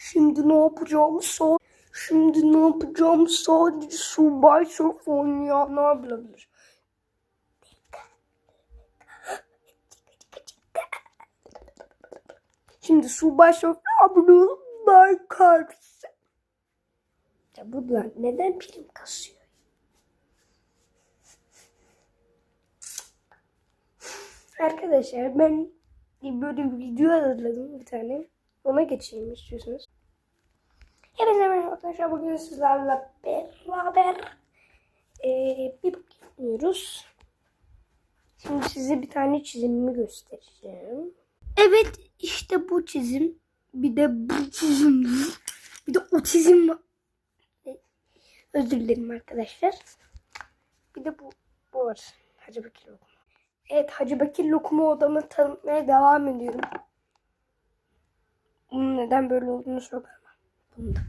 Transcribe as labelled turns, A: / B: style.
A: Şimdi ne yapacağımı sadece Subway Surf oynayanlar bilebilir. Şimdi Subway Surf'la abone olup bakar mısın? Ya bu da neden prim kasıyor? Arkadaşlar ben böyle bir video hazırladım bir tane. Ona geçeyim istiyorsanız. Hepinize merhaba arkadaşlar. Bugün sizlerle beraber bir book yapıyoruz. Şimdi size bir tane çizimimi göstereceğim. Evet işte bu çizim. Bir de bu çizim. Bir de o çizim var. Özür dilerim arkadaşlar. Bir de bu var. Hacı Bekir Lokumu. Evet, Hacı Bekir Lokumu odamı tanıtmaya devam ediyorum. Bunun neden böyle olduğunu sorma. Bunda.